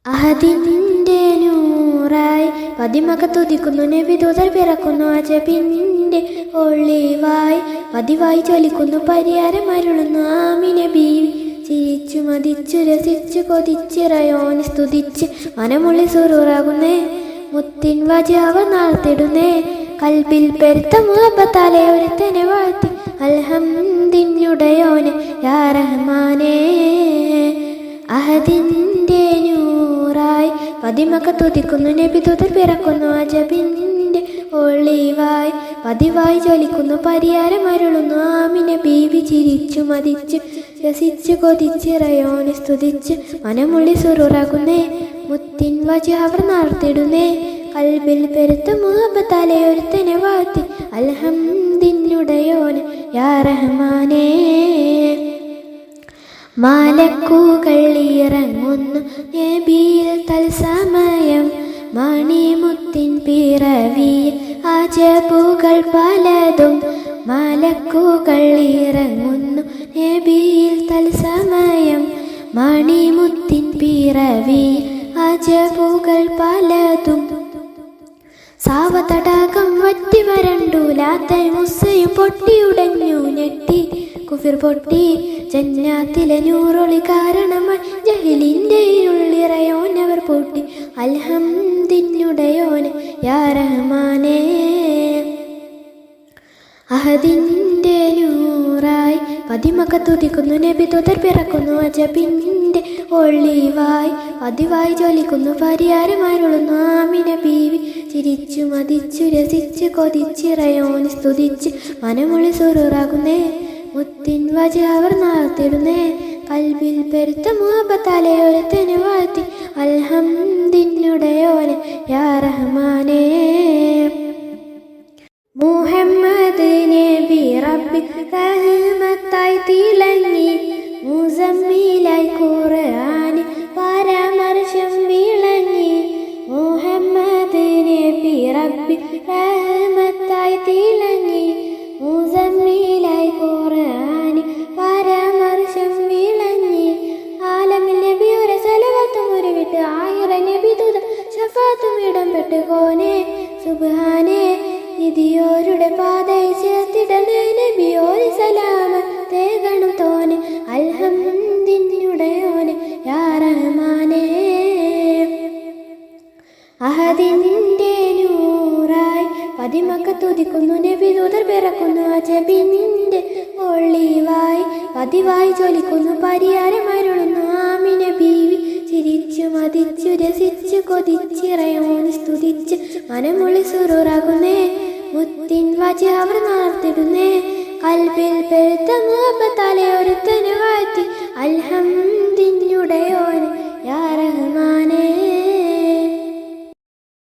അഹദിന്റെ നൂറായി പതിമക തുതിക്കുന്നു നബി ദൂതർ പിറക്കുന്നു അജബിന്റെ ഒളിവായി പതിവായി ചൊലിക്കുന്നു പരിഹാരം അരുളുന്നു ആമിന ബീവി ചിരിച്ചു മതിച്ചു രസിച്ചു കൊതിച്ചിറയോന് സ്തുതിച്ച് മനമുള്ളി സുറൂറാകുന്നേ മുത്തിൻ വജാവ നാർത്തിടുന്നേ കൽബിൽ പെരുത്ത മുഹബത്താലെ ഒരുത്തനെ വാഴ്ത്തി അൽഹംദിനുടയോന് യാ റഹ്മാനേ അഹദിന്റെ നൂറായി പതിമക തുതിക്കുന്നു നബി ദൂതർ പിറക്കുന്നു അജബിന്റെ ഒളിവായി പതിവായി ജ്വലിക്കുന്നു പരിഹാരം അരുളുന്നു ആമിന ബീവി ചിരിച്ചു മതിച്ചു രസിച്ചു കൊതിച്ചിറയോനെ സ്തുതിച്ച് മനമുള്ളി സുറൂറാകുന്നേ മുത്തിൻ വജാവർ നാർത്തിടുന്നേ കൽബിൽ പെരുത്ത മുഹബത്താലെ ഒരുത്തനെ വാഴ്ത്തി അൽഹംദിനുടയോന് യാ റഹ്മാനേ മാലക്കുകൾ ഇറങ്ങുന്നു നബിയിൽ തൽസമയം മണിമുത്തിൻ പിറവിയിൽ അജബുകൾ പലതും മാലക്കുകൾ ഇറങ്ങുന്നു നബിയിൽ തൽസമയം മണിമുത്തിൻ പിറവിയിൽ അജബുകൾ പലതും സാവതടാകം വറ്റി വരണ്ടു ലാത്തൽ മുസ്സയും പൊട്ടിയുടഞ്ഞു ഞെട്ടി കുഫിർ പൊട്ടി ജന്നാത്തിലെ നൂറൊളി കാരണമായി ജഹലിൻ്റെ ഇരുളിറയോനവർ പൊട്ടി അൽഹംദിനുടയോന് യാ റഹ്മാനേ അഹദിന്റെ നൂറായി പതിമക തുതിക്കുന്നു നബി ദൂതർ പിറക്കുന്നു അജബിന്റെ ഒളിവായി പതിവായി ജ്വലിക്കുന്നു പരിഹാരം അരുളുന്നു ആമിന ബീവി ചിരിച്ചു മതിച്ചു രസിച്ചു കൊതിച്ചിറയോന് സ്തുതിച്ച് മനമുള്ളി സുറൂറാകുന്നേ മുത്തിൻ വജാവർ നാർത്തിടുന്നേ കൽബിൽ പെരുത്ത മുഹബത്താലെ ഒരുത്തനെ വാഴ്ത്തി അൽഹംദിനുടയോനെ യാ റഹ്മാനേ മുഹമ്മദ് നബി റബ്ബി റഹ്മത്തായി തിളങ്ങി മുസമ്മിലായി ഖുർആന് പരാമർശം വിളങ്ങി മുഹമ്മദ് നബി റബ്ബി റഹ്മത്തായി തിളങ്ങി മുസമ്മിലായി ഖുർആന് പരാമർശം വിളങ്ങി ആലമിൽ നബിയുടെ സലവാത്തും ഉരുവിട്ട് ആയിര നബി ദൂത ശഫാത്തും ഇടം പെട്ടുകോനെ സുബ്ഹാനേ നിധിയോരുടെ പാതയിൽ ചേർത്തിടണേ നബിയോരി സലാമ തേകണം തോനെ അൽഹംദിനുടയോനെ യാ റഹ്മാനേ അഹദിന്റെ നൂറായി പതിമക തുതിക്കുന്നു നബി ദൂതർ പിറക്കുന്നു അജബിന്റെ ഒളിവായി പതിവായി ജ്വലിക്കുന്നു പരിഹാരം അരുളുന്നു ആമിന ബീവി ചിരിച്ചു മതിച്ചു രസിച്ചു കൊതിച്ചിറയോന് സ്തുതിച്ച് മനമുള്ളി സുറൂറാകുന്നേ മുത്തിൻ വജാവർ നാർത്തിടുന്നേ കൽബിൽ പെരുത്ത മുഹബത്താലെ ഒരുത്തനെ വാഴ്ത്തി അൽഹംദിനുടയോനെ